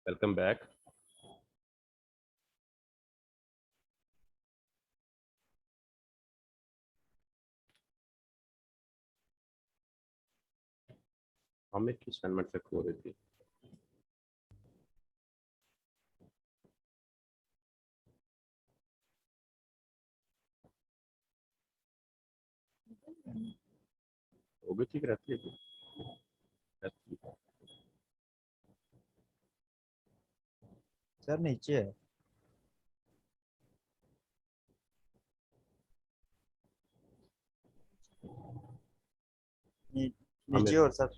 Welcome back. हमें किस assignment से हो रही थी? वो भी ठीक रहती है। सर नीचे है। नीचे और सर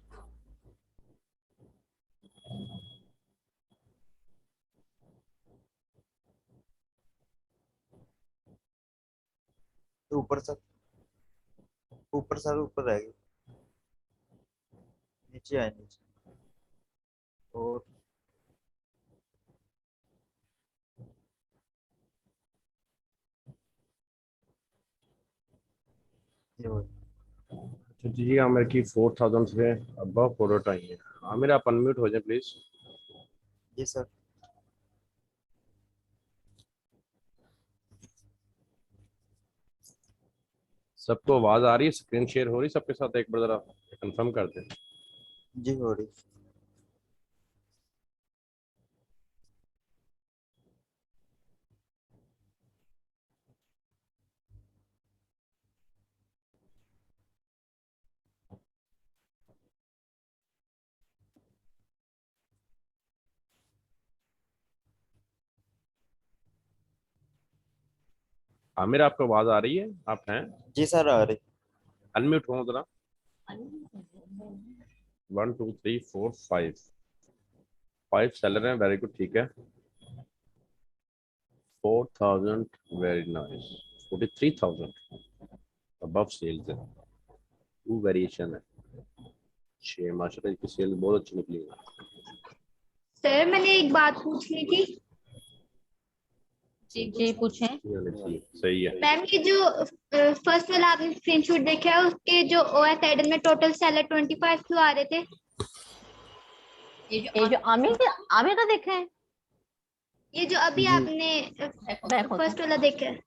ऊपर सर ऊपर रहेगी। नीचे आए नीचे और ये वो अच्छा जी, आमिर की 4000 से अबव प्रोडक्ट आई है। आमिर आप अनम्यूट हो जाए प्लीज। ये सर सबको आवाज आ रही है? स्क्रीन शेयर हो रही है सबके साथ? एक बार जरा कंफर्म कर दें। जी हो रही। आमिर आपको आवाज आ रही है? आप हैं? जी सर आ रही। अनम्यूट हो जरा। 1 2 3 4 5 5 सेलर हैं। वेरी गुड, ठीक है। 4000, वेरी नाइस। 43,000 अबव सेल्स है। 2 वेरिएशन है। 6 माशाल्लाह की सेल बहुत अच्छी निकली है। सर मैंने एक बात पूछनी थी। जी पूछें। सही है। मैम ये जो फर्स्ट वाला आपने स्क्रीनशॉट देखा है उसके जो ओएस एडन में टोटल सेलर 25 क्यों आ रहे थे? ये जो आमिर का देखे हैं। ये जो अभी जी। आपने बैक फर्स्ट वाला देखा है।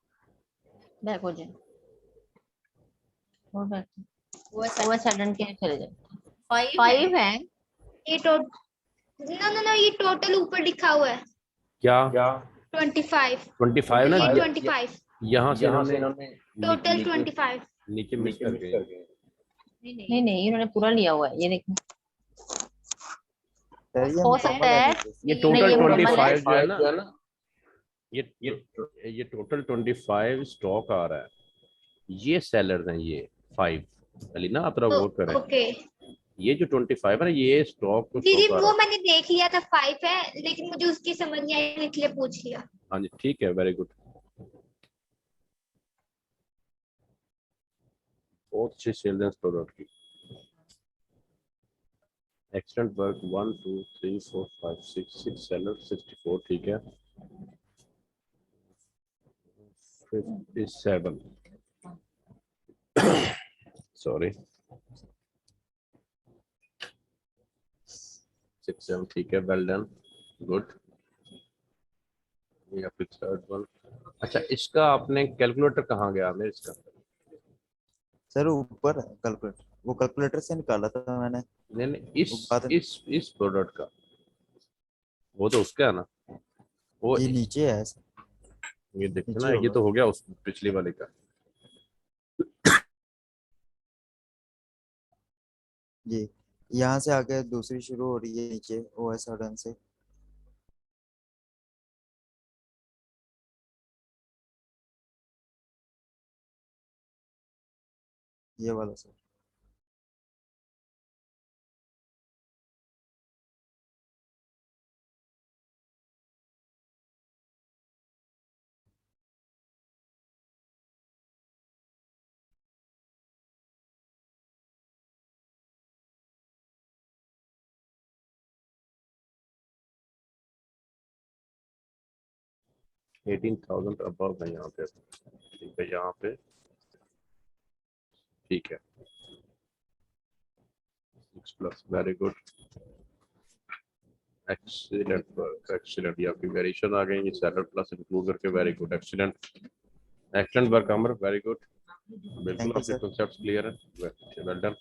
बैक हो जाए और बैक वो सडन के चले जाए। 5 है। ये नो ये टोटल ऊपर लिखा हुआ है क्या 25। 25 ना? ये 25 यहाँ से इन्होंने टोटल 25। नीचे मिस कर गए। नहीं इन्होंने पूरा लिया हुआ है। ये देखो सर ये हो मुकम्मल सकता है। ये नहीं, टोटल ये मुकम्मल 25 है। जो है ना, ये टोटल 25 स्टॉक आ रहा है। ये सेलर हैं, ये 5 अली ना, आप थोड़ा गौर करें। ओके ये जो 25 है ना, ये स्टॉक को जी शो कर रहा वो है। मैंने देख लिया था 5 है, लेकिन मुझे उसकी समझ नहीं आई इसलिए पूछ लिया। हाँ जी, ठीक है, वेरी गुड। बहुत अच्छी सेल है इस प्रोडक्ट की। एक्सटेंट वर्क 1 2 3 4 5 6 सेलर 64, ठीक है। 57 सॉरी 67, ठीक है, वेल डन, गुड। या फिर थर्ड वन। अच्छा, इसका आपने कैलकुलेटर कहाँ गया मेरे इसका? सर ऊपर कैलकुलेटर, वो कैलकुलेटर से निकाला था मैंने। नहीं नहीं, वो बाद इस प्रोडक्ट का, वो तो उसका है ना वो। जी नीचे है सर। ये देखते नीचे ना, ये होगा। तो हो गया उस पिछले वाले का। जी यहाँ से आके दूसरी शुरू हो रही है नीचे ओएस एडन से। ये वाला सर। एटीन थाउजेंड अबव है यहाँ पे, ठीक है, यहाँ पे ठीक है। 6 plus, very good. Excellent work, excellent. ये आपकी वेरिएशन आ गई, ये सेलर प्लस इंक्लूड करके, very good, excellent, excellent work Amar, very good. बिल्कुल थैंक यू आपके सर। कॉन्सेप्ट्स क्लियर है, वेल डन।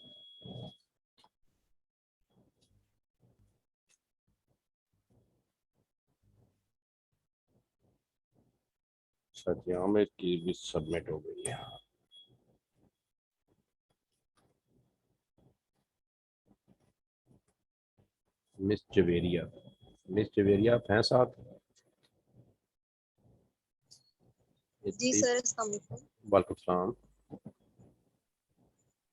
अच्छा जी, हमें की भी सबमिट हो गई है। मिस जवेरिया, मिस जवेरिया आप हैं साथ? जी सर, अस्सलाम वालेकुम। वालेकुम सलाम।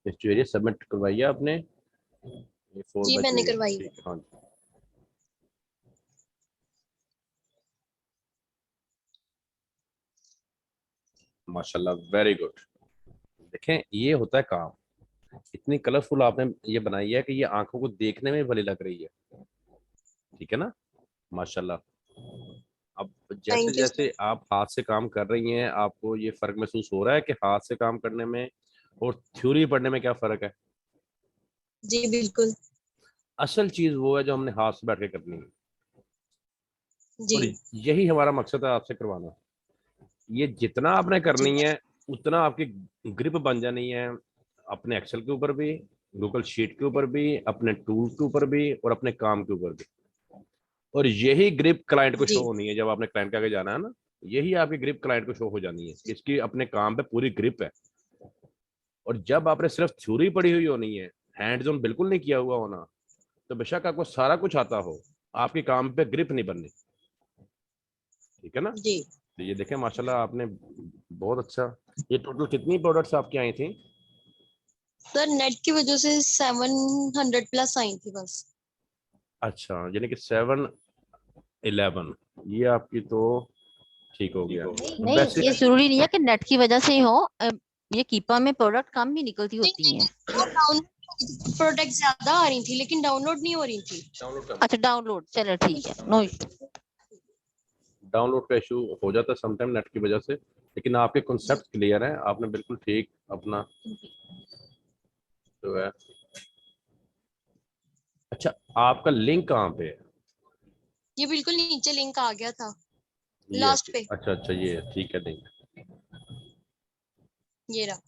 मिस जवेरिया सबमिट करवाइए आपने, ये 4 जी बज मैंने गई है, करवाई है। ठीक है, हाँ जी। माशाल्लाह, वेरी गुड। देखें, ये होता है काम। इतनी कलरफुल आपने ये बनाई है कि ये आंखों को देखने में भली लग रही है, ठीक है ना, माशाल्लाह। अब जैसे थैंक यू सर। जैसे आप हाथ से काम कर रही हैं, आपको ये फर्क महसूस हो रहा है कि हाथ से काम करने में और थ्योरी पढ़ने में क्या फर्क है? जी बिल्कुल। असल चीज वो है जो हमने हाथ से बैठ के करनी है, जी और यही हमारा मकसद है आपसे करवाना। ये जितना आपने जी करनी है उतना आपकी ग्रिप बन जानी है, अपने एक्सेल के ऊपर भी, गूगल शीट के ऊपर भी, अपने टूल के ऊपर भी, और अपने काम के ऊपर भी। और यही ग्रिप क्लाइंट को जी शो होनी है जब आपने क्लाइंट के आगे जाना है ना, यही आपकी ग्रिप क्लाइंट को शो हो जानी है, इसकी अपने काम पे पूरी ग्रिप है। और जब आपने सिर्फ थ्योरी पढ़ी हुई होनी है, हैंड्स ऑन बिल्कुल नहीं किया हुआ होना, तो बेशक आपको सारा कुछ आता हो, आपके काम पे ग्रिप नहीं बननी, ठीक है ना। जी तो ये देखें, माशाल्लाह आपने बहुत अच्छा। ये टोटल कितनी प्रोडक्ट्स आपकी आई थी? सर, नेट की वजह से 700 प्लस आई थी बस। अच्छा, यानी कि 711, ये आपकी तो ठीक हो गया नहीं, वैसे। ये जरूरी नहीं है कि नेट की वजह से ही हो। ये कीपा में प्रोडक्ट कम भी निकलती नहीं होती हैं। नहीं, वो डाउनलोड प्रोडक्ट ज्यादा आ रही थी लेकिन डाउनलोड नहीं हो रही थी। अच्छा, डाउनलोड, चलो ठीक है, नो इशू। डाउनलोड का इशू हो जाता है समटाइम नेट की वजह से, लेकिन आपके जी कॉन्सेप्ट क्लियर है, आपने बिल्कुल ठीक अपना जो है। अच्छा, आपका लिंक कहाँ पे है? ये बिल्कुल नीचे लिंक आ गया था ये लास्ट पे। अच्छा अच्छा, ये ठीक है लिंक। ये रहा।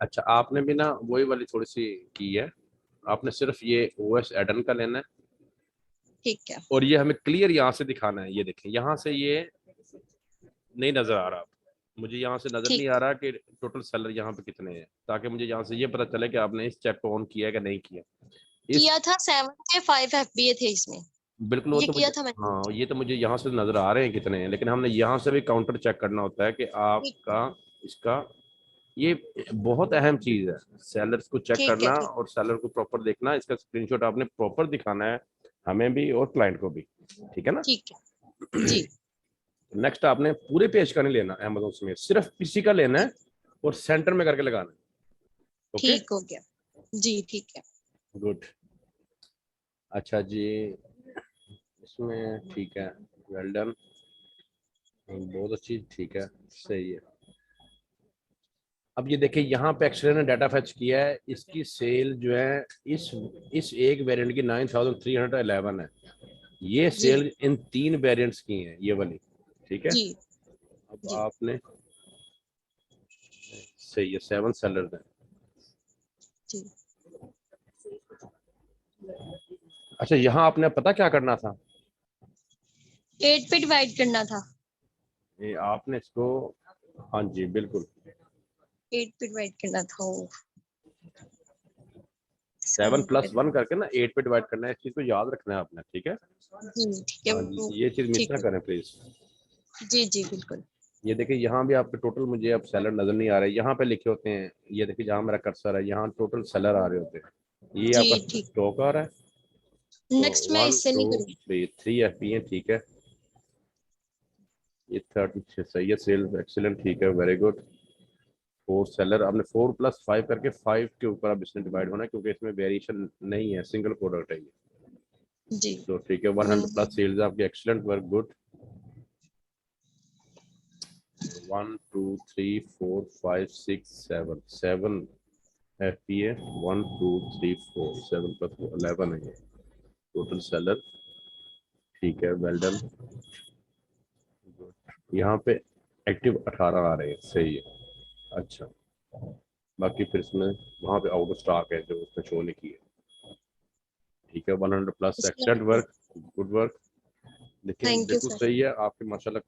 अच्छा, आपने भी ना वही वाली थोड़ी सी की है, आपने सिर्फ ये ओएस एडन का लेना है, ठीक है। और ये हमें क्लियर यहाँ से दिखाना है। ये देखें, यहाँ से ये नहीं नजर आ रहा, मुझे यहाँ से नजर नहीं ठीक आ है। रहा कि टोटल सेलर यहाँ पे कितने हैं, ताकि मुझे यहाँ से ये पता चले कि आपने इस चेक को ऑन किया है कि नहीं किया। इस किया था 7 के 5 FBA थे इसमें। बिल्कुल, वो ये तो किया मुझे, था मैंने। हाँ ये तो मुझे यहाँ से नजर आ रहे हैं कितने हैं, लेकिन हमने यहाँ से भी काउंटर चेक करना होता है कि ठीक आपका इसका, ये बहुत अहम चीज है, सेलर्स को चेक ठीक है। करना ठीक और सेलर को प्रॉपर देखना, इसका स्क्रीनशॉट आपने प्रॉपर दिखाना है, हमें भी और क्लाइंट को भी, ठीक है ना। ठीक है। जी नेक्स्ट, आपने पूरे पेज का नहीं लेना अमेज़न में, सिर्फ किसी का लेना है ठीक और सेंटर में करके लगाना है। ओके, ठीक हो गया। जी ठीक है। गुड। अच्छा जी, इसमें ठीक है, वेल डन, बहुत अच्छी, ठीक है, सही है। अब ये देखिए, यहाँ पे एक्सरे ने डाटा फेच किया है, इसकी सेल जो है इस एक वेरिएंट की 9311 है। ये जी सेल इन 3 वेरिएंट्स की है, ये वाली, ठीक है। जी अब जी आपने, सही है, 7 सेलर है। जी। अच्छा, यहाँ आपने पता क्या करना था, 8 पे डिवाइड करना था। ये आपने इसको, हाँ जी बिल्कुल, 8 पे डिवाइड करना था वो। 7 पे। + 1 करके ना 8 पे डिवाइड करना है, इस चीज को याद रखना है आपने, ठीक है। जी ठीक है। हाँ जी, ये चीज मिस ठीक ना है। करें प्लीज। जी जी बिल्कुल। ये देखिए, यहाँ भी आपके टोटल, मुझे अब सेलर नजर नहीं आ रहे, यहाँ पे लिखे होते हैं, ये देखिए जहाँ मेरा कर्सर है, यहाँ टोटल सेलर आ रहे होते हैं, ये जी आपका ठीक। स्टॉक आ रहा है। तो नेक्स्ट मैं 1 इससे नहीं 2 करूँगी। 3 FP है, ठीक है। ये 30 सही है, सेल्स एक्सीलेंट, ठीक है, वेरी गुड। 4 सेलर, आपने 4 + 5 करके 5 के ऊपर अब इसमें डिवाइड होना है, क्योंकि इसमें वेरिएशन नहीं है, सिंगल प्रोडक्ट है ये। जी। तो ठीक है, 100+ सेल्स आपकी, एक्सीलेंट वर्क, गुड। 1 2 3 4 5 6 7 7 FPA 1 2 3 4 7 + 4 11 है ये टोटल सेलर। ठीक है, वेल डन। यहाँ पे एक्टिव 18 आ रहे हैं, सही है। अच्छा, बाकी फिर इसमें वहाँ पे आउट ऑफ स्टॉक है जो उसने शो नहीं किया। ठीक है, 100+ एक्सेलेंट वर्क, गुड वर्क। देखिए थैंक यू बिल्कुल सर। सही है आपके, माशाल्लाह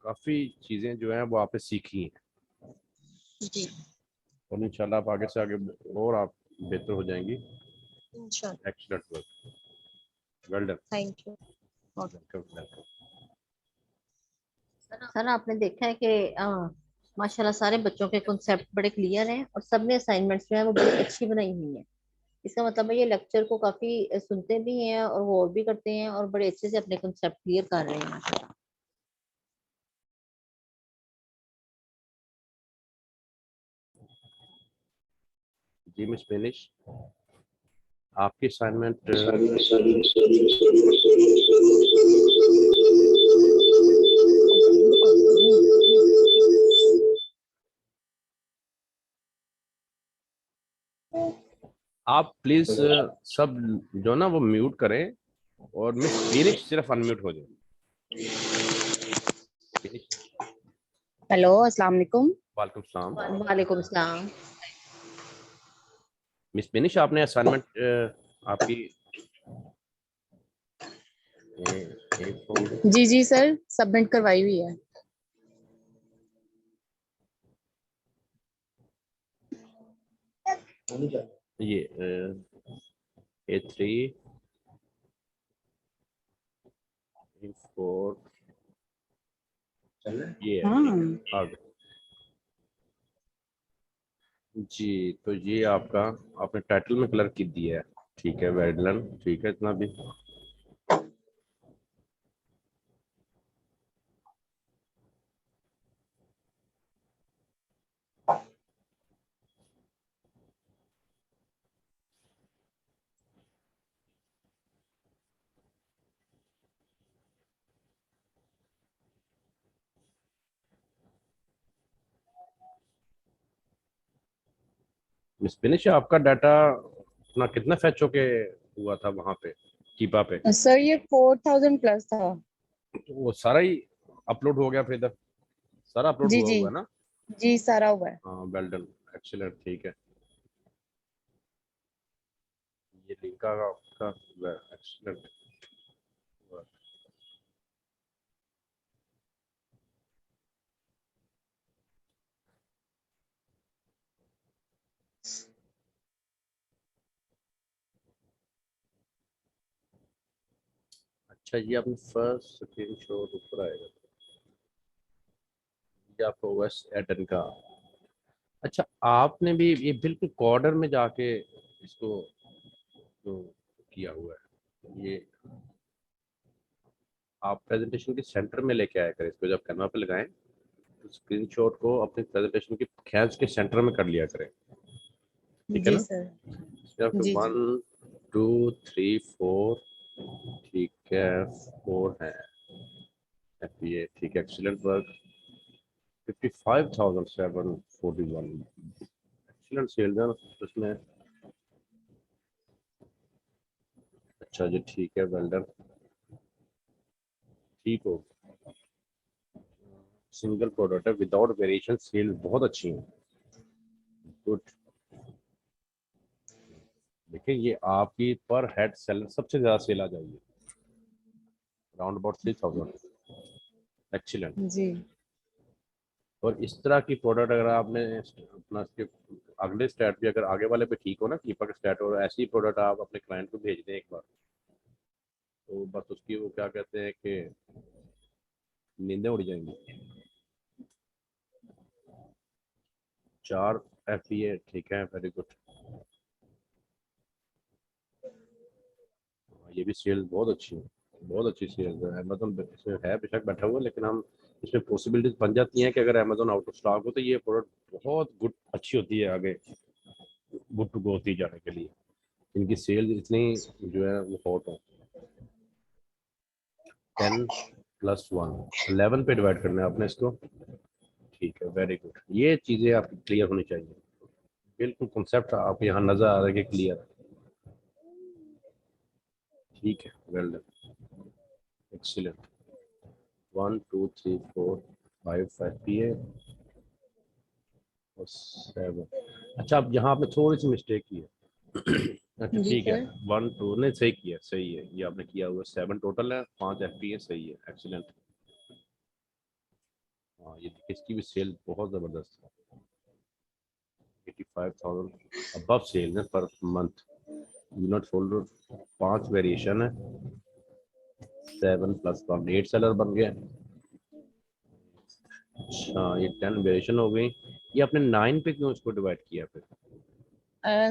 काफ़ी चीज़ें जो हैं वो आपने सीखी हैं जी और इंशाल्लाह आप आगे से आगे और आप बेहतर हो जाएंगी। इंशाल्लाह। Excellent work, well done, thank you. Welcome welcome. Sir आपने देखा है कि माशाल्लाह सारे बच्चों के कॉन्सेप्ट बड़े क्लियर हैं और सबने असाइनमेंट्स जो है वो बड़ी अच्छी बनाई हुई है। इसका मतलब है ये लेक्चर को काफी सुनते भी हैं और गौर भी करते हैं और बड़े अच्छे से अपने कॉन्सेप्ट क्लियर कर रहे हैं माशाल्लाह। जी मिस फिनिश, आपकी असाइनमेंट आप प्लीज सब जो ना वो म्यूट करें और मिस फिनिश सिर्फ अनम्यूट हो जाए। हेलो अस्सलाम वालेकुम। वालेकुम सलाम। वालेकुम सलाम। मिस फिनिश, आपने असाइनमेंट आपकी जी जी सर, सबमिट करवाई हुई है। ये A3 A4 ये है, हाँ आगे। जी तो ये आपका आपने टाइटल में कलर की दिया है, ठीक है, वेल डन। ठीक है, इतना भी मिस फिनिश, आपका डाटा अपना कितना फैच होके हुआ था वहां पे कीपा पे? सर, ये 4000 प्लस था। तो वो सारा ही अपलोड हो गया फिर इधर, सारा अपलोड जी हुआ जी हुआ है ना? जी, सारा हुआ है। हाँ, वेल डन, एक्सीलेंट। ठीक है, ये लिंक का आपका एक्सीलेंट। अच्छा, ये आपने फर्स्ट स्क्रीन शॉट ऊपर आएगा, ये आपका OS 10 का। अच्छा, आपने भी ये बिल्कुल कॉर्नर में जाके इसको तो किया हुआ है, ये आप प्रेजेंटेशन के सेंटर में लेके आया करें इसको, जब कैनवा पे लगाएं तो स्क्रीनशॉट को अपने प्रेजेंटेशन के खैज के सेंटर में कर लिया करें, ठीक है जी ना? सर। इसमें आपके जी जी 1 2 3 4, ठीक है, 4 है FPA, ठीक है, एक्सीलेंट वर्क। 55,741 एक्सीलेंट सेल्स है उसमें। अच्छा जी, ठीक है, वेल डन, ठीक हो। सिंगल प्रोडक्ट है, विदाउट वेरिएशन, सेल बहुत अच्छी है, गुड। देखिए ये आपकी पर हेड सेल सबसे ज्यादा सेल आ जाएगी, अराउंड अबाउट 3,000, एक्सीलेंट। जी और इस तरह की प्रोडक्ट अगर आपने अपना इसके अगले स्टेट भी अगर आगे वाले पे ठीक हो ना, कीपर का स्टेट, और ऐसी प्रोडक्ट आप अपने क्लाइंट को भेज दें एक बार, तो बस उसकी वो क्या कहते हैं कि नींदें उड़ जाएंगी। 4 FPA, ठीक है, वेरी गुड। ये भी सेल बहुत अच्छी है, बहुत अच्छी सेल है। अमेजोन इसमें है बेशक बैठा हुआ, लेकिन हम इसमें पॉसिबिलिटीज बन जाती हैं कि अगर अमेजोन आउट ऑफ स्टॉक हो तो ये प्रोडक्ट बहुत गुड अच्छी होती है आगे गुड टू गो होती जाने के लिए, इनकी सेल इतनी जो है वो हॉट हो। 10 + 1 11 पे डिवाइड करना है आपने इसको, ठीक है, वेरी गुड। ये चीज़ें आपकी क्लियर होनी चाहिए। बिल्कुल कॉन्सेप्ट आपको यहाँ नजर आ रहा है कि क्लियर। ठीक है, वेल डन, एक्सीलेंट। 1 2 3 4 5 PA और 7। अच्छा, अब यहाँ आपने थोड़ी सी मिस्टेक की है। अच्छा जी ठीक है, सर। 1 2 ने सही किया, सही है, ये आपने किया हुआ 7 टोटल है, 5 FPA सही है, एक्सीलेंट। हाँ, ये इसकी भी सेल बहुत जबरदस्त है, 85,000 अबव सेल है per month. Unit folder 5 variation है, 7 प्लस 1 8 सेलर बन गया। अच्छा, ये 10 वेरिएशन हो गई। ये आपने 9 पे क्यों इसको डिवाइड किया फिर?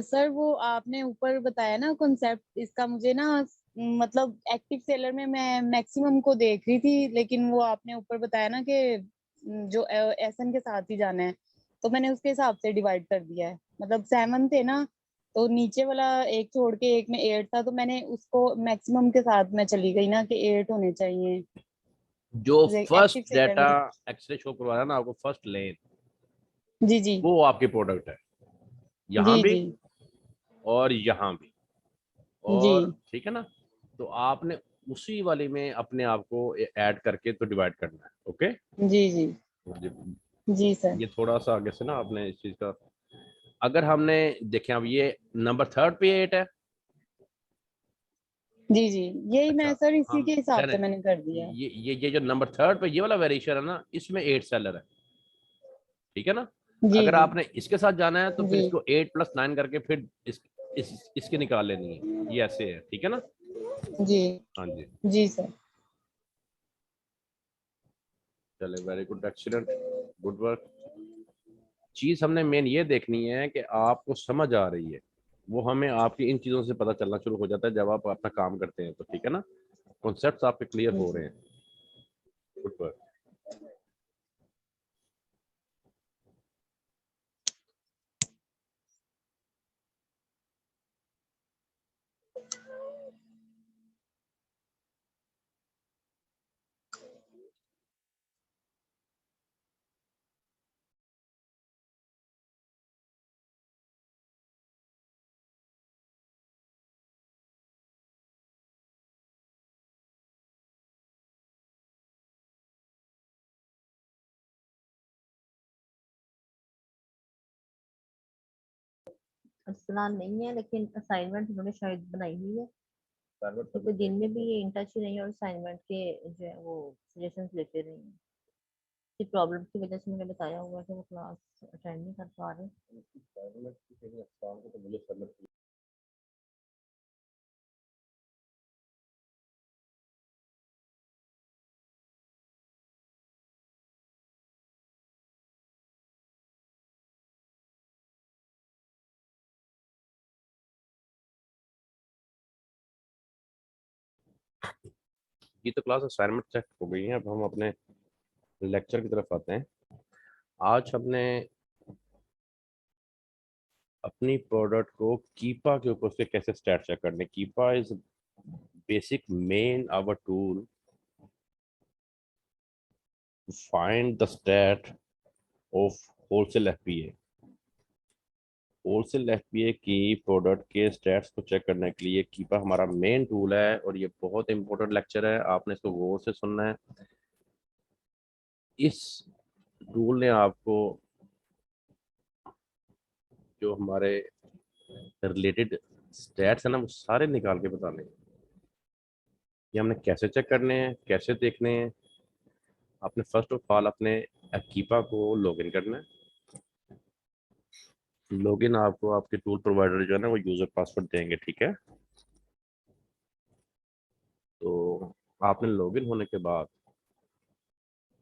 सर वो आपने ऊपर बताया ना कॉन्सेप्ट इसका, मुझे ना मतलब एक्टिव सेलर में मैं मैक्सिमम को देख रही थी, लेकिन वो आपने ऊपर बताया ना कि जो एसएन के साथ ही जाना है, तो मैंने उसके हिसाब से डिवाइड कर दिया है। मतलब 7 थे ना, तो नीचे वाला एक छोड़ के एक में 8 था, तो मैंने उसको मैक्सिमम के साथ में चली गई ना कि 8 होने चाहिए जो एक्टिव फर्स्ट सेलर डाटा में। एक्सरे शो करवा रहा है ना आपको, फर्स्ट लेन, जी जी वो आपकी प्रोडक्ट है, यहाँ जी भी जी और यहाँ भी, जी और ठीक है ना। तो आपने उसी वाले में अपने आप को ऐड करके तो डिवाइड करना है। ओके, जी जी जी सर। ये थोड़ा सा आगे से ना आपने इस चीज का, अगर हमने देखें अब ये नंबर 3 पे 8 है। जी जी यही मैं अच्छा, सर इसी हम के हिसाब नहीं से नहीं, मैंने कर दिया है। ये जो नंबर 3 पे ये वाला वेरिएशन है ना, इसमें 8 सेलर है, ठीक है ना। जी अगर जी आपने इसके साथ जाना है तो फिर जी इसको 8 प्लस 9 करके फिर इसके निकाल लेनी है, ये ऐसे है, ठीक है ना। जी हाँ जी, जी सर। चले, very good, excellent, good work. चीज हमने मेन ये देखनी है कि आपको समझ आ रही है, वो हमें आपकी इन चीजों से पता चलना शुरू हो जाता है जब आप अपना काम करते हैं, तो ठीक है ना, कॉन्सेप्ट्स आपके क्लियर हो रहे हैं, गुड वर्क। अरसलान नहीं है, लेकिन असाइनमेंट उन्होंने शायद बनाई हुई है, क्योंकि दिन में भी ये इन टच ही नहीं है और असाइनमेंट के जो है वो सजेशंस लेते रहे हैं। इस प्रॉब्लम की वजह से मैंने बताया हुआ है कि वो क्लास अटेंड नहीं कर पा रहे। ये तो क्लास असाइनमेंट चेक हो गई है, अब हम अपने लेक्चर की तरफ आते हैं। आज हमने अपनी प्रोडक्ट को कीपा के ऊपर से कैसे स्टैट चेक करने। Keepa is basic main our tool to find the stat of wholesale FPA। Wholesale FPA की प्रोडक्ट के स्टैट्स को चेक करने के लिए कीपा हमारा मेन टूल है, और ये बहुत इंपॉर्टेंट लेक्चर है, आपने इसको गौर से सुनना है। इस टूल ने आपको जो हमारे रिलेटेड स्टैट्स है ना, वो सारे निकाल के बताने हैं। ये हमने कैसे चेक करने हैं, कैसे देखने हैं। आपने फर्स्ट ऑफ ऑल अपने कीपा को लॉगिन करना है। लॉगिन आपको आपके टूल प्रोवाइडर जो है ना वो यूजर पासवर्ड देंगे, ठीक है। तो आपने लॉगिन होने के बाद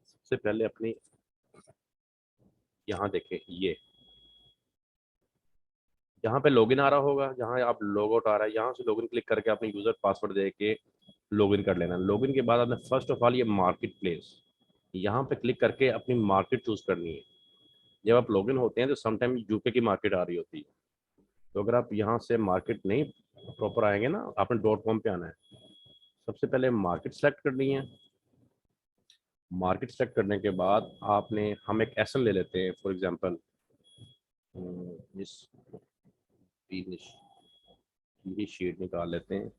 सबसे पहले अपनी यहाँ देखें, ये यहाँ पे लॉगिन आ रहा होगा, जहाँ आप लॉग आउट आ रहा है, यहाँ से लॉगिन क्लिक करके अपने यूजर पासवर्ड दे के लॉगिन कर लेना। लॉगिन के बाद आपने फर्स्ट ऑफ ऑल ये मार्केट प्लेस, यहाँ पे क्लिक करके अपनी मार्केट चूज करनी है। जब आप लॉगिन होते हैं तो समटाइम यूके की मार्केट आ रही होती है, तो अगर आप यहाँ से मार्केट नहीं प्रॉपर आएंगे ना, आपने .com पे आना है। सबसे पहले मार्केट सेलेक्ट करनी है। मार्केट सेलेक्ट करने के बाद आपने, हम एक एसएन ले लेते हैं फॉर एग्जांपल, इस ये शीट निकाल लेते हैं,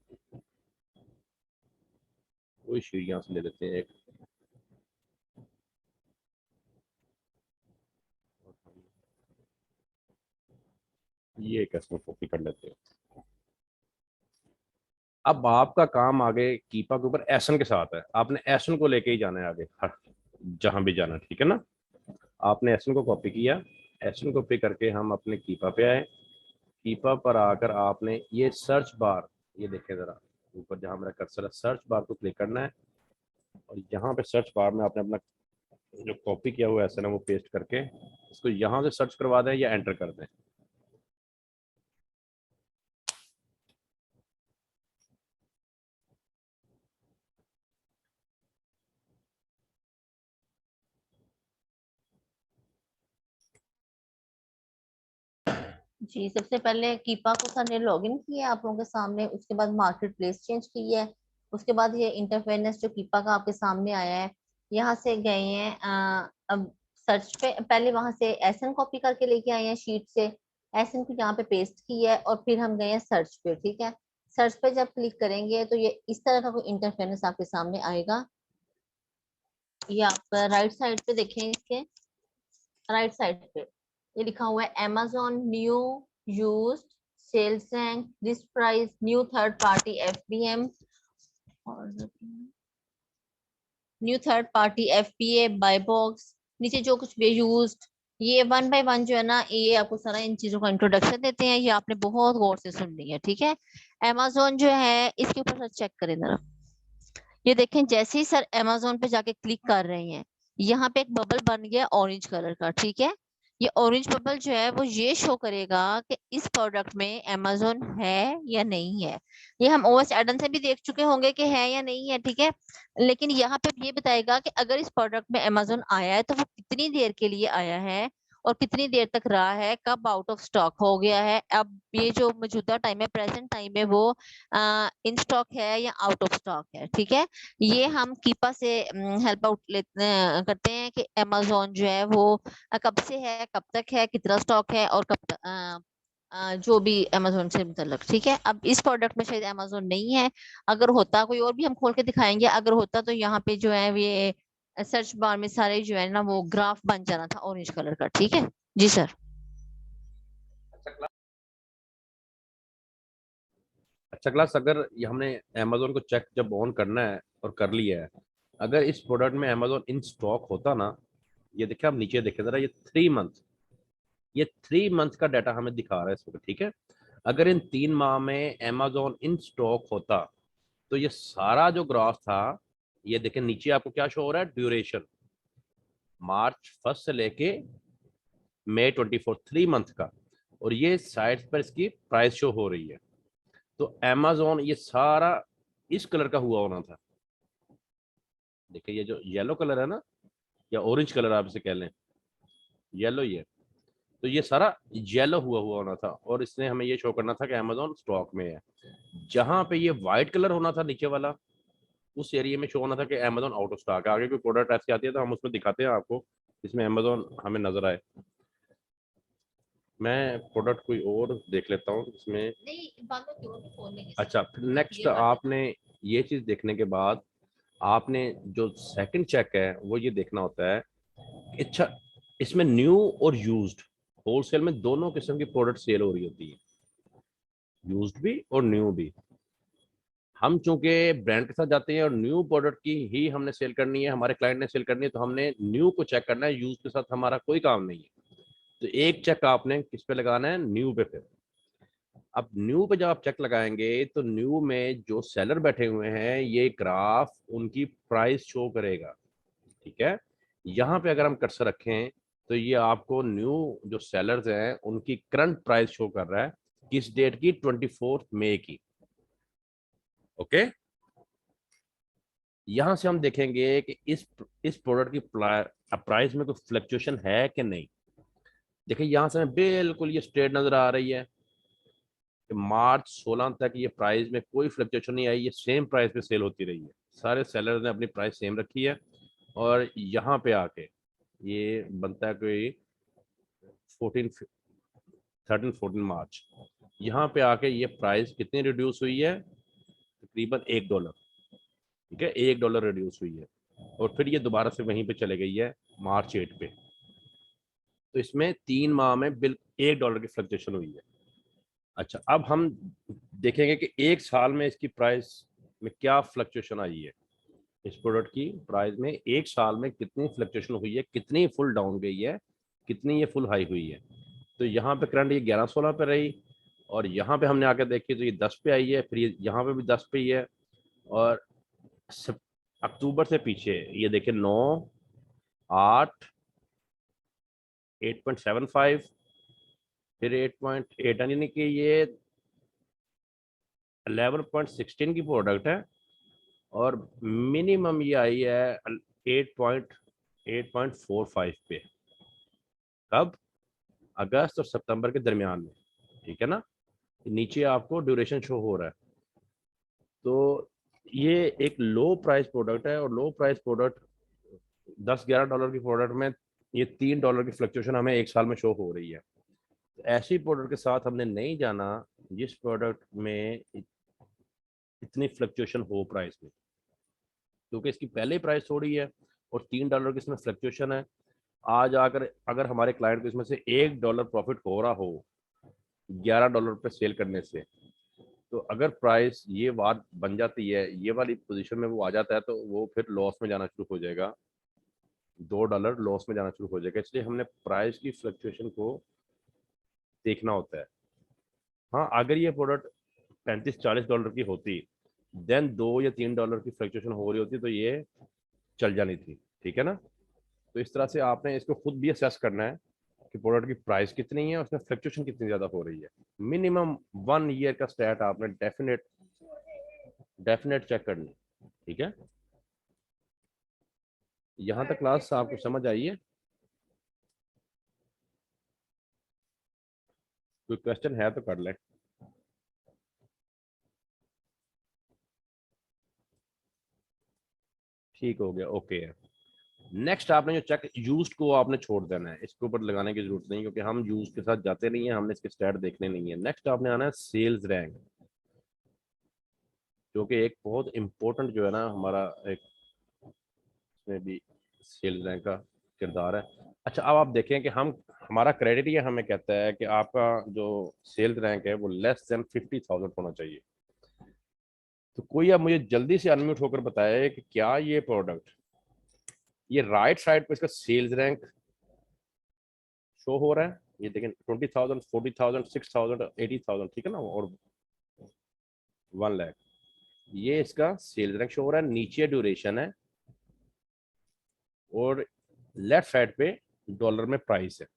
वही शीट यहाँ से ले लेते हैं एक, ये एक इसमें कॉपी कर लेते हैं। अब आपका काम आगे कीपा के ऊपर एसन के साथ है, आपने एसन को लेके ही जाना है आगे जहां भी जाना, ठीक है ना। आपने एसन को कॉपी किया, एसन कॉपी करके हम अपने कीपा पे आए, कीपा पर आकर आपने ये सर्च बार, ये देखें जरा ऊपर जहां मेरा कर्सर है, सर्च बार को क्लिक करना है और यहाँ पे सर्च बार में आपने अपना जो कॉपी किया हुआ एसन है वो पेस्ट करके इसको यहाँ से सर्च करवा दें या एंटर कर दें। जी, सबसे पहले कीपा को सर ने लॉगिन किया आप लोगों के सामने, उसके बाद मार्केट प्लेस चेंज की है, उसके बाद ये इंटरफेरेंस जो कीपा का आपके सामने आया है, यहाँ से गए हैं अब सर्च पे, पहले वहां से एसएन कॉपी करके लेके आए हैं शीट से, एसएन को यहाँ पे पेस्ट किया है और फिर हम गए हैं सर्च पे, ठीक है। सर्च पे जब क्लिक करेंगे तो ये इस तरह का कोई इंटरफेरेंस आपके सामने आएगा। ये आप राइट साइड पे देखें, इसके राइट साइड पे ये लिखा हुआ है Amazon new used sales rank this price new third party FBM और new third party FBA buy box, नीचे जो कुछ भी यूज्ड, ये 1 बाय 1 जो है ना, ये आपको सारा इन चीजों का इंट्रोडक्शन देते हैं, ये आपने बहुत गौर से सुननी है, ठीक है। Amazon जो है इसके ऊपर सर चेक करें जरा, ये देखें जैसे ही सर Amazon पे जाके क्लिक कर रहे हैं, यहाँ पे एक बबल बन गया ऑरेंज कलर का, ठीक है। ये ऑरेंज बबल जो है वो ये शो करेगा कि इस प्रोडक्ट में Amazon है या नहीं है। ये हम OS एडन से भी देख चुके होंगे कि है या नहीं है, ठीक है। लेकिन यहाँ पे ये बताएगा कि अगर इस प्रोडक्ट में Amazon आया है तो वो कितनी देर के लिए आया है और कितनी देर तक रहा है, कब आउट ऑफ स्टॉक हो गया है, अब ये जो मौजूदा टाइम है, प्रेजेंट टाइम है, वो इन स्टॉक है या आउट ऑफ स्टॉक है, ठीक है। ये हम कीपा से हेल्प आउट लेते करते हैं कि Amazon जो है वो कब से है, कब तक है, कितना स्टॉक है और कब तक जो भी Amazon से मतलब, ठीक है। अब इस प्रोडक्ट में शायद Amazon नहीं है, अगर होता कोई और भी हम खोल के दिखाएंगे, अगर होता तो यहाँ पे जो है ये सर्च बार में सारे जो है ना वो ग्राफ बन जाना था ऑरेंज कलर का, ठीक है जी सर। अच्छा क्लास, अगर ये हमने Amazon को चेक जब ऑन करना है और कर लिया है, अगर इस प्रोडक्ट में Amazon इन स्टॉक होता ना, ये देखिए आप नीचे देखें जरा, ये 3 मंथ, ये 3 मंथ का डाटा हमें दिखा रहा है इस वक्त, ठीक है। अगर इन 3 माह में Amazon इन स्टॉक होता तो ये सारा जो ग्राफ था, ये देखें नीचे आपको क्या शो हो रहा है, ड्यूरेशन March 1 से लेके May 24, 3 मंथ का, और ये साइड पर इसकी प्राइस शो हो रही है। तो Amazon ये सारा इस कलर का हुआ होना था, देखिए ये जो येलो कलर है ना, या ऑरेंज कलर आप इसे कह लें, येलो ही है, तो ये सारा येलो हुआ होना था और इसने हमें ये शो करना था कि Amazon स्टॉक में है। जहां पे ये व्हाइट कलर होना था नीचे वाला, उस एरिया में शो होना था कि Amazon आउट ऑफ स्टॉक है। आगे कोई प्रोडक्ट ऐसी आती है तो हम उसमें दिखाते हैं आपको, इसमें Amazon हमें नजर आए। मैं प्रोडक्ट कोई और देख लेता हूँ इसमें। नहीं, बातों की ओर खोलेंगे। अच्छा, फिर नेक्स्ट आपने ये चीज देखने के बाद आपने जो सेकंड चेक है वो ये देखना होता है, अच्छा इसमें न्यू और यूज्ड, होलसेल में दोनों किस्म की प्रोडक्ट सेल हो रही होती है, यूज्ड भी और न्यू भी। हम चूंकि ब्रांड के साथ जाते हैं और न्यू प्रोडक्ट की ही हमने सेल करनी है, हमारे क्लाइंट ने सेल करनी है, तो हमने न्यू को चेक करना है, यूज के साथ हमारा कोई काम नहीं है। तो एक चेक आपने किस पे लगाना है, न्यू पे। फिर अब न्यू पे जब आप चेक लगाएंगे तो न्यू में जो सेलर बैठे हुए हैं, ये ग्राफ उनकी प्राइस शो करेगा, ठीक है। यहाँ पे अगर हम कर्सर रखें तो ये आपको न्यू जो सेलर्स हैं उनकी करंट प्राइस शो कर रहा है, किस डेट की, 24 मई की, ओके। यहां से हम देखेंगे कि इस प्रोडक्ट की प्राइस में कोई फ्लक्चुएशन है कि नहीं। देखिए यहाँ से हमें बिल्कुल ये स्ट्रेट नजर आ रही है कि मार्च 16 तक ये प्राइस में कोई फ्लक्चुएशन नहीं आई, ये सेम प्राइस पे सेल होती रही है, सारे सेलर्स ने अपनी प्राइस सेम रखी है। और यहाँ पे आके ये बनता है कोई 13-14 मार्च, यहाँ पे आके ये प्राइस कितनी रिड्यूस हुई है, तकरीबन $1, ठीक है, $1 रिड्यूस हुई है, और फिर ये दोबारा से वहीं पे चले गई है मार्च 8 पे। तो इसमें 3 माह में बिल $1 की फ्लक्चुएशन हुई है। अच्छा, अब हम देखेंगे कि एक साल में इसकी प्राइस में क्या फ्लक्चुएशन आई है, इस प्रोडक्ट की प्राइस में एक साल में कितनी फ्लक्चुएशन हुई है, कितनी फुल डाउन गई है, कितनी ये फुल हाई हुई है। तो यहाँ पे करंट ये 11-16 पे रही, और यहाँ पे हमने आके देखी तो ये 10 पे आई है, फिर ये यहाँ पे भी 10 पे ही है, और अक्टूबर से पीछे ये देखिए 9, 8, 8.75, फिर 8.8, यानी कि ये 11.16 की प्रोडक्ट है, और मिनिमम ये आई है 8.45 पे, कब, अगस्त और सितंबर के दरमियान में, ठीक है ना। नीचे आपको ड्यूरेशन शो हो रहा है। तो ये एक लो प्राइस प्रोडक्ट है, और लो प्राइस प्रोडक्ट $10-11 की प्रोडक्ट में ये $3 की फ्लक्चुएशन हमें एक साल में शो हो रही है। तो ऐसी प्रोडक्ट के साथ हमने नहीं जाना जिस प्रोडक्ट में इतनी फ्लक्चुएशन हो प्राइस में, क्योंकि इसकी पहले प्राइस थोड़ी है और $3 की इसमें फ्लक्चुएशन है। आज आकर अगर हमारे क्लाइंट को इसमें से $1 प्रॉफिट हो रहा हो $11 पे सेल करने से, तो अगर प्राइस ये बात बन जाती है, ये वाली पोजीशन में वो आ जाता है, तो वो फिर लॉस में जाना शुरू हो जाएगा, $2 लॉस में जाना शुरू हो जाएगा। इसलिए हमने प्राइस की फ्लक्चुएशन को देखना होता है। हाँ, अगर ये प्रोडक्ट $35-40 की होती, देन $2 या $3 की फ्लक्चुएशन हो रही होती, तो ये चल जानी थी, ठीक है ना। तो इस तरह से आपने इसको खुद भी असेस करना है कि प्रोडक्ट की प्राइस कितनी है, उसमें फ्लक्चुएशन कितनी ज्यादा हो रही है। मिनिमम 1 ईयर का स्टैट आपने डेफिनेट चेक करनी, ठीक है। यहां तक क्लास आपको समझ आई है? कोई क्वेश्चन है तो कर ले। ठीक हो गया, ओके है। नेक्स्ट आपने जो चेक यूज्ड को आपने छोड़ देना है, इसके ऊपर लगाने की जरूरत नहीं, क्योंकि हम यूज के साथ जाते नहीं है, हमने इसके स्टैट देखने नहीं है। नेक्स्ट आपने आना है सेल्स रैंक, जो कि एक बहुत इंपॉर्टेंट जो है ना हमारा एक इसमें भी सेल्स रैंक का किरदार है। अच्छा, अब आप देखें कि हम हमारा क्राइटेरिया हमें कहता है कि आपका जो सेल्स रैंक है वो लेस देन 50,000 होना चाहिए। तो कोई अब मुझे जल्दी से अनम्यूट होकर बताए कि क्या ये प्रोडक्ट, ये राइट साइड पे इसका सेल्स रैंक शो हो रहा है, ये देखें 20,000, 40,000, 6,000, 80,000, ठीक है ना, और 1 लाख, ये इसका सेल्स रैंक शो हो रहा है। नीचे ड्यूरेशन है, और लेफ्ट साइड पे डॉलर में प्राइस है।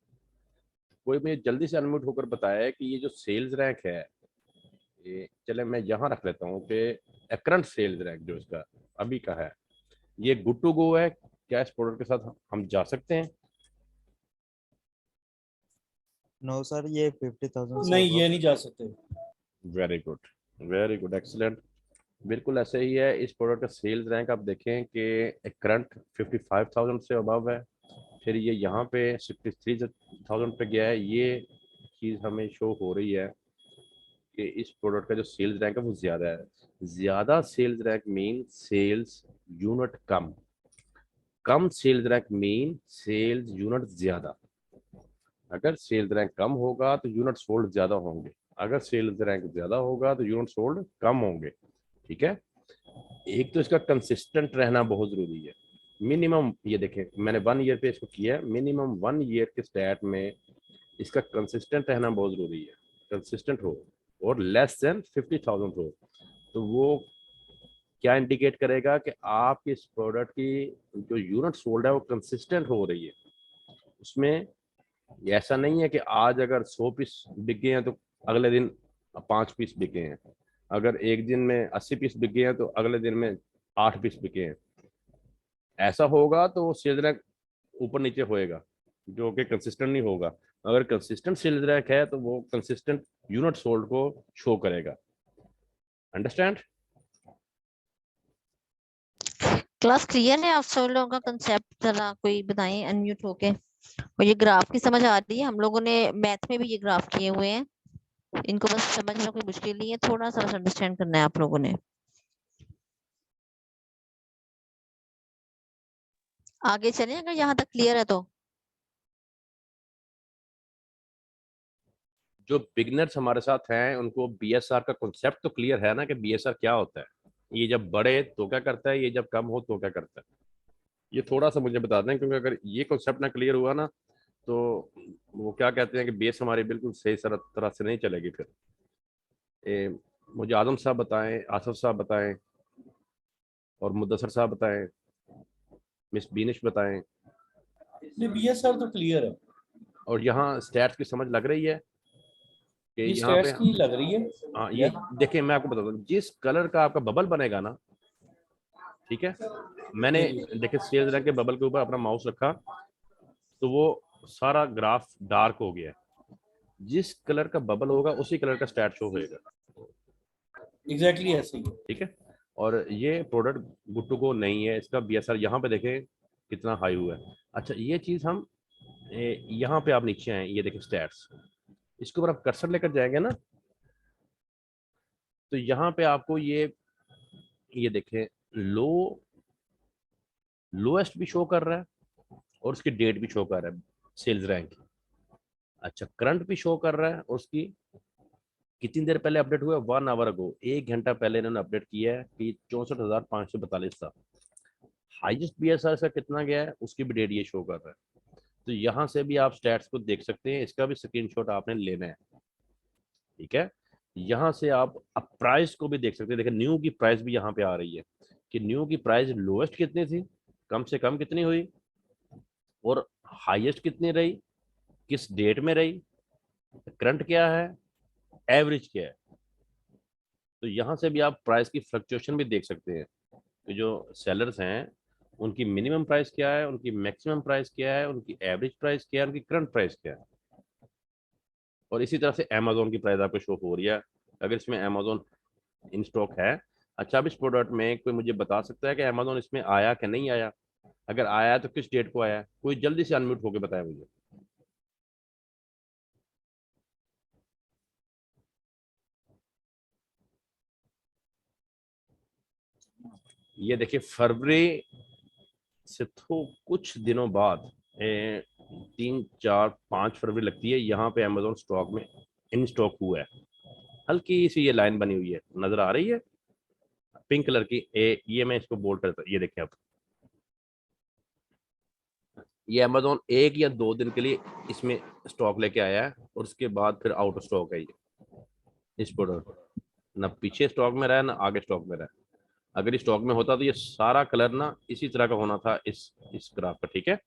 कोई मुझे जल्दी से अनम्यूट होकर बताया है कि ये जो सेल्स रैंक है, ये चले मैं यहाँ रख लेता हूँ कि करंट सेल्स रैंक जो इसका अभी का है, ये गुड टू गो है, क्या इस प्रोडक्ट के साथ हम जा सकते हैं? नो सर, ये 50,000 से नहीं, above ये नहीं जा सकते। वेरी गुड, एक्सीलेंट, बिल्कुल ऐसे ही है। इस प्रोडक्ट का सेल्स रैंक आप देखें कि करंट 55,000 से अबव है, फिर ये यहाँ पे 63,000 पे गया है। ये चीज़ हमें शो हो रही है कि इस प्रोडक्ट का जो सेल्स रैंक है वो ज़्यादा है। ज़्यादा sales rank mean sales unit कम sales rank mean sales unit ज़्यादा। अगर सेल्स रैंक कम होगा तो यूनिट सोल्ड ज़्यादा होंगे, अगर सेल्स रैंक ज़्यादा होगा तो यूनिट सोल्ड कम होंगे, ठीक है। एक तो इसका कंसिस्टेंट रहना बहुत ज़रूरी है। मिनिमम ये देखें, मैंने 1 ईयर पे इसको किया है, मिनिमम 1 ईयर के स्टैट में इसका कंसिस्टेंट रहना बहुत ज़रूरी है, कंसिस्टेंट हो और लेस देन 50,000 हो। तो वो क्या इंडिकेट करेगा कि आपकी इस प्रोडक्ट की जो यूनिट सोल्ड है वो कंसिस्टेंट हो रही है। उसमें ऐसा नहीं है कि आज अगर 100 पीस बिक गए हैं तो अगले दिन 5 पीस बिके हैं, अगर एक दिन में 80 पीस बिक गए हैं तो अगले दिन में 8 पीस बिके हैं। ऐसा होगा तो वो सेल्स रैंक ऊपर नीचे होएगा, जो कि कंसिस्टेंट नहीं होगा। अगर कंसिस्टेंट सेल्स रैंक है तो वो कंसिस्टेंट यूनिट सोल्ड को शो करेगा। अंडरस्टैंड? क्लास क्लियर है? आप सब लोगों का कंसेप्ट जरा कोई बताएं अनम्यूट होके। और ये ग्राफ की समझ आ रही है? हम लोगों ने मैथ में भी ये ग्राफ किए हुए हैं। इनको बस समझना कोई मुश्किल नहीं है, थोड़ा सा बस अंडरस्टैंड करना है आप लोगों ने। आगे चलें अगर यहाँ तक क्लियर है तो। जो बिगिनर्स हमारे साथ हैं उनको बीएसआर का कॉन्सेप्ट तो क्लियर है ना कि बीएसआर क्या होता है, ये जब बढ़े तो क्या करता है, ये जब कम हो तो क्या करता है, ये थोड़ा सा मुझे बता दें, क्योंकि अगर ये कॉन्सेप्ट ना क्लियर हुआ ना तो वो क्या कहते हैं कि बेस हमारी बिल्कुल सही तरह से नहीं चलेगी। फिर मुझे आजम साहब बताएं, आसफ साहब बताएं और मुदस्सर साहब बताएं, मिस बीनिश बताएं। बीएसआर तो क्लियर है, और यहाँ स्टैट्स की समझ लग रही है कि ये यहाँ पे स्टेट्स की लग रही है। हाँ ये देखिए मैं आपको बताता हूँ, जिस कलर का आपका बबल बनेगा ना, ठीक है, मैंने देखिए सेल्स रैंक के बबल के ऊपर अपना माउस रखा तो वो सारा ग्राफ डार्क हो गया। जिस कलर का बबल होगा उसी कलर का स्टैट शो होएगा। एग्जैक्टली ऐसे ही है। ठीक है, और ये प्रोडक्ट गुड टू गो नहीं है, इसका बीएसआर यहाँ पे देखें कितना हाई हुआ है। अच्छा ये चीज हम यहाँ पे आप नीचे आए, ये देखें स्टैट्स, इसके ऊपर आप कर्सर लेकर जाएंगे ना तो यहाँ पे आपको ये देखें लोएस्ट भी शो कर रहा है और उसकी डेट भी शो कर रहा है सेल्स रैंक। अच्छा करंट भी शो कर रहा है और उसकी कितनी देर पहले अपडेट हुआ, 1 आवर अगो, 1 घंटा पहले इन्होंने अपडेट किया है कि 64,542 था। हाईएस्ट बीएसआर इसका कितना गया है उसकी भी डेट ये शो कर रहा है। तो यहाँ से भी आप स्टैट्स को देख सकते हैं, इसका भी स्क्रीनशॉट आपने लेना है। ठीक है, यहाँ से आप अब प्राइस को भी देख सकते हैं। देखिए न्यू की प्राइस भी यहाँ पे आ रही है कि न्यू की प्राइस लोएस्ट कितनी थी, कम से कम कितनी हुई, और हाईएस्ट कितनी रही, किस डेट में रही, करंट क्या है, एवरेज क्या है। तो यहाँ से भी आप प्राइस की फ्लक्चुएशन भी देख सकते हैं कि जो सेलर्स हैं उनकी मिनिमम प्राइस क्या है, उनकी मैक्सिमम प्राइस क्या है, उनकी एवरेज प्राइस क्या है, उनकी करंट प्राइस क्या है। और इसी तरह से अमेजोन की प्राइस आपको शो हो रही है अगर इसमें अमेजोन इन स्टॉक है। अच्छा अब इस प्रोडक्ट में कोई मुझे बता सकता है कि अमेजोन इसमें आया कि नहीं आया, अगर आया है तो किस डेट को आया, कोई जल्दी से अनम्यूट होकर बताए मुझे। ये देखिए फरवरी से तो कुछ दिनों बाद 3, 4, 5 फरवरी लगती है, यहाँ पे अमेजोन स्टॉक में इन स्टॉक हुआ है। हल्की सी ये लाइन बनी हुई है, नजर आ रही है पिंक कलर की, ये मैं इसको बोल्ड करता हूँ, ये देखिए आप, ये अमेजोन 1 या 2 दिन के लिए इसमें स्टॉक लेके आया है और उसके बाद फिर आउट ऑफ स्टॉक है ये इस प्रोडक्ट, ना पीछे स्टॉक में रहा है ना आगे स्टॉक में रहा है। अगर इस स्टॉक में होता तो ये सारा कलर ना इसी तरह का होना था इस ग्राफ का। ठीक है,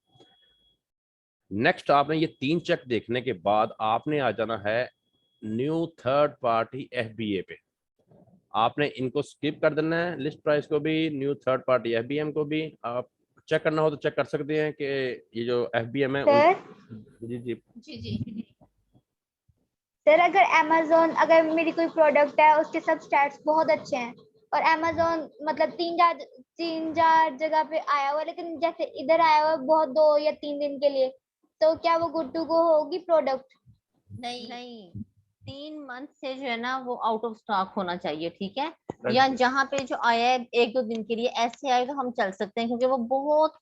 नेक्स्ट आपने ये 3 चेक देखने के बाद आपने आ जाना है न्यू थर्ड पार्टी एफबीए पे। आपने इनको स्किप कर देना है, लिस्ट प्राइस को भी, न्यू थर्ड पार्टी एफबीएम को भी। आप चेक करना हो तो चेक कर सकते हैं कि ये जो एफबीएम है सर जी जी जी जी सर अगर अमेजोन, अगर मेरी कोई प्रोडक्ट है उसके सब स्टैट्स बहुत अच्छे हैं और अमेजोन मतलब तीन चार जगह पे आया हुआ है, लेकिन जैसे इधर आया हुआ है बहुत 2 या 3 दिन के लिए, तो क्या वो गुड टू गो होगी प्रोडक्ट? नहीं 3 मंथ से जो है ना वो आउट ऑफ स्टॉक होना चाहिए। ठीक है, या जहाँ पे जो आया है 1-2 दिन के लिए ऐसे आए तो हम चल सकते हैं, क्योंकि वो बहुत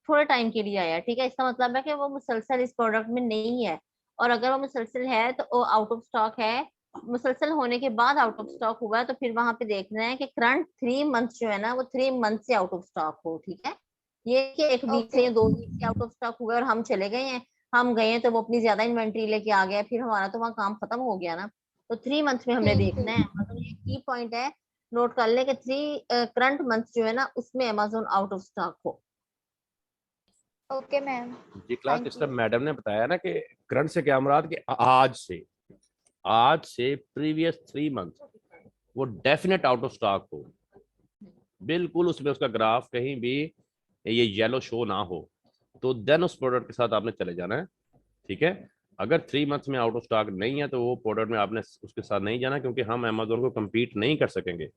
थोड़े टाइम के लिए आया है। ठीक है, इसका मतलब है कि वो मुसलसल इस प्रोडक्ट में नहीं है, और अगर वो मुसलसल है तो वो आउट ऑफ स्टॉक है। मुसलसल होने के बाद आउट ऑफ स्टॉक हुआ है तो फिर वहां पे देखना है कि करंट 3 मंथ जो है ना वो 3 मंथ से आउट ऑफ स्टॉक हो। ठीक है, ये कि 1 वीक से या 2 वीक से आउट ऑफ स्टॉक हुआ और हम चले गए हैं, हम गए तो वो अपनी ज्यादा इन्वेंट्री लेके आ गया, फिर हमारा तो वहाँ काम खत्म हो गया ना। तो 3 मंथ में हमने देखना है, मतलब ये की पॉइंट है, नोट कर ले कि 3 करंट मंथ जो है ना उसमें अमेजोन आउट ऑफ स्टॉक हो। ओके मैम, जी class Thank sister you. Madam ने बताया ना कि करंट से क्या मुराद कि आज से प्रीवियस 3 मंथ वो डेफिनेट आउट ऑफ स्टॉक हो, बिल्कुल उसमें उसका ग्राफ कहीं भी ये येलो शो ना हो, तो देन उस प्रोडक्ट के साथ आपने चले जाना है। ठीक है, अगर 3 मंथ में आउट ऑफ स्टॉक नहीं है तो वो प्रोडक्ट में आपने उसके साथ नहीं जाना, क्योंकि हम अमेजोन को कम्पीट नहीं कर सकेंगे।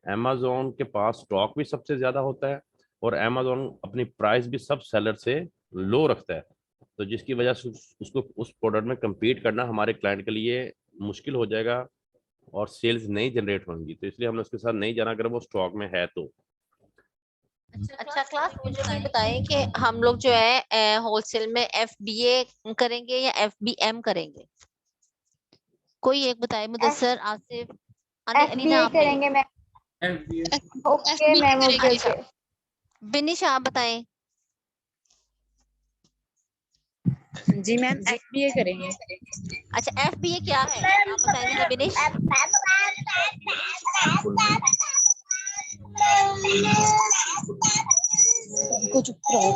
अमेजोन के पास स्टॉक भी सबसे ज्यादा होता है और अमेजोन अपनी प्राइस भी सब सेलर से लो रखता है, तो जिसकी वजह से उसको उस प्रोडक्ट में कम्पीट करना हमारे क्लाइंट के लिए मुश्किल हो जाएगा और सेल्स नहीं जनरेट होंगी, तो इसलिए हमने उसके साथ नहीं जाना अगर वो स्टॉक में है तो। अच्छा क्लास, मुझे ये बताएं कि हम लोग जो है होलसेल में FBA करेंगे या FBM करेंगे? कोई एक बताए, मुदस्सर, आसिफ, अनीना, FBA आप करेंगे ma'am. Okay FBA ma'am, okay करेंगे। ओके। बिनिश आप बताएं। जी मैम, FBA करेंगे। अच्छा FBA क्या है, आप बताएं जरा बिनिश। को चुप रहो।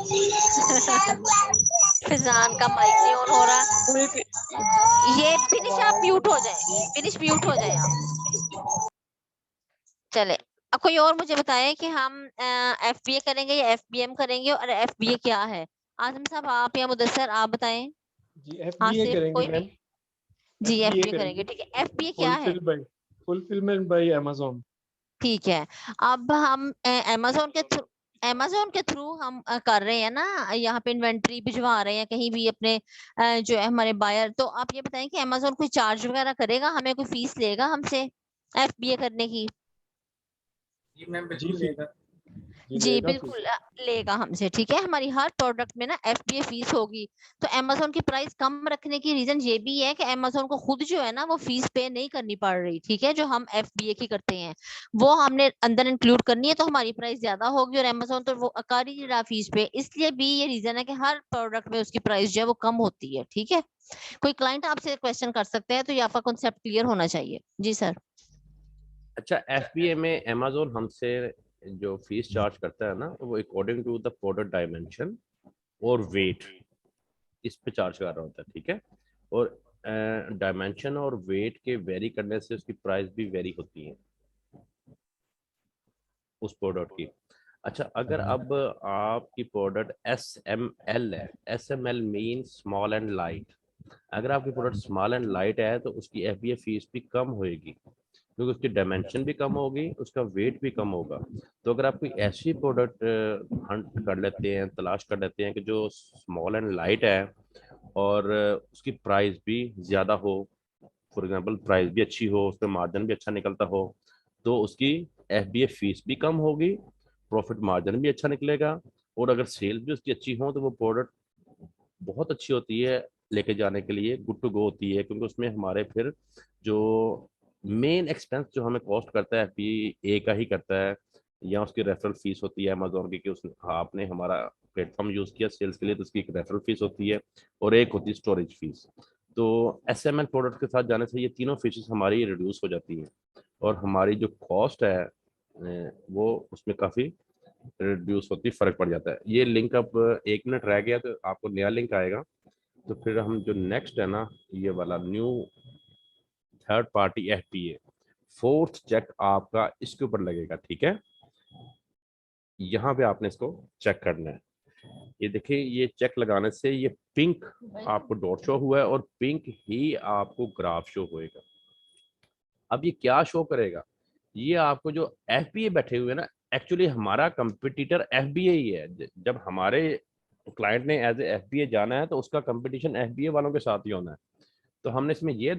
फिजान का माइक नहीं ऑन हो रहा। ये बिनिश आप म्यूट हो जाए, बिनिश म्यूट हो जाए आप। चले, अब कोई और मुझे बताएं कि हम FBA करेंगे या FBM करेंगे, और FBA क्या है? आजम साहब आप या मुदस्सर आप बताएं। जी FBA आसिफ, करेंगे कोई मैम। भी? जी FBA FBA करेंगे, ठीक है। FBA क्या है? Fulfilment bye Amazon. ठीक है। अब हम अमेज़न के थ्रू हम कर रहे हैं ना, यहाँ पे इन्वेंट्री भिजवा रहे हैं कहीं भी अपने जो है हमारे बायर। तो आप ये बताएं कि अमेज़न कोई चार्ज वगैरह करेगा, हमें कोई फीस लेगा हमसे FBA करने की? जी मैम जी बिल्कुल लेगा। जी लेगा बिल्कुल लेगा हमसे, ठीक है। हमारी हर प्रोडक्ट में ना FBA फीस होगी। तो अमेज़न की प्राइस कम रखने की रीजन ये भी है कि अमेज़न को खुद जो है ना वो फीस पे नहीं करनी पड़ रही, ठीक है। जो हम FBA की करते हैं वो हमने अंदर इंक्लूड करनी है, तो हमारी प्राइस ज्यादा होगी, और अमेज़न तो वो कर ही नहीं रहा फीस पे। इसलिए भी ये रीजन है कि हर प्रोडक्ट में उसकी प्राइस जो है वो कम होती है, ठीक है। कोई क्लाइंट आपसे क्वेश्चन कर सकते हैं, तो ये आपका कॉन्सेप्ट क्लियर होना चाहिए। जी सर। अच्छा, FBA में अमेज़न हमसे जो फीस चार्ज करता है ना, वो according to the product dimension और वेट इस पे चार्ज कर रहा होता है, ठीक है। और डायमेंशन और वेट के वेरी करने से उसकी प्राइस भी वेरी होती है उस प्रोडक्ट की। अच्छा, अगर अब आपकी प्रोडक्ट SML है, SML mean small and light. अगर आपकी प्रोडक्ट स्मॉल एंड लाइट है तो उसकी FBA फीस भी कम होएगी, क्योंकि उसकी डायमेंशन भी कम होगी, उसका वेट भी कम होगा। तो अगर आप कोई ऐसी प्रोडक्ट हंट कर लेते हैं, तलाश कर लेते हैं कि जो स्मॉल एंड लाइट है और उसकी प्राइस भी ज़्यादा हो, फॉर एग्जांपल प्राइस भी अच्छी हो, उसमें मार्जिन भी अच्छा निकलता हो, तो उसकी FBA फीस भी कम होगी, प्रॉफिट मार्जिन भी अच्छा निकलेगा, और अगर सेल्स भी उसकी अच्छी हो तो वो प्रोडक्ट बहुत अच्छी होती है, लेके जाने के लिए गुड टू गो होती है, क्योंकि उसमें हमारे फिर जो मेन एक्सपेंस जो हमें कॉस्ट करता है FBA का ही करता है, या उसकी रेफरल फीस होती है अमेजोन की, कि उसने आपने हमारा प्लेटफॉर्म यूज किया सेल्स के लिए, तो उसकी एक रेफरल फीस होती है, और एक होती है स्टोरेज फीस। तो SML प्रोडक्ट के साथ जाने से ये तीनों फीसेस हमारी रिड्यूस हो जाती हैं, और हमारी जो कॉस्ट है वो उसमें काफ़ी रिड्यूस होती, फर्क पड़ जाता है। ये लिंक अब 1 मिनट रह गया तो आपको नया लिंक आएगा, तो फिर हम जो नेक्स्ट है ना, ये वाला new third party FBA, fourth check आपका इसके ऊपर लगेगा, ठीक है। यहाँ पे आपने इसको चेक करना है। ये देखिए, ये चेक लगाने से ये पिंक आपको डॉट शो हुआ है, और पिंक ही आपको ग्राफ शो होएगा। अब ये क्या शो करेगा, ये आपको जो FBA बैठे हुए हैं ना, एक्चुअली हमारा कंपटीटर FBA ही है। जब हमारे क्लाइंट ने एज ए FBA जाना है तो उसका कंपटीशन FBA वालों के साथ ही होना है। तो हमने इसमें ये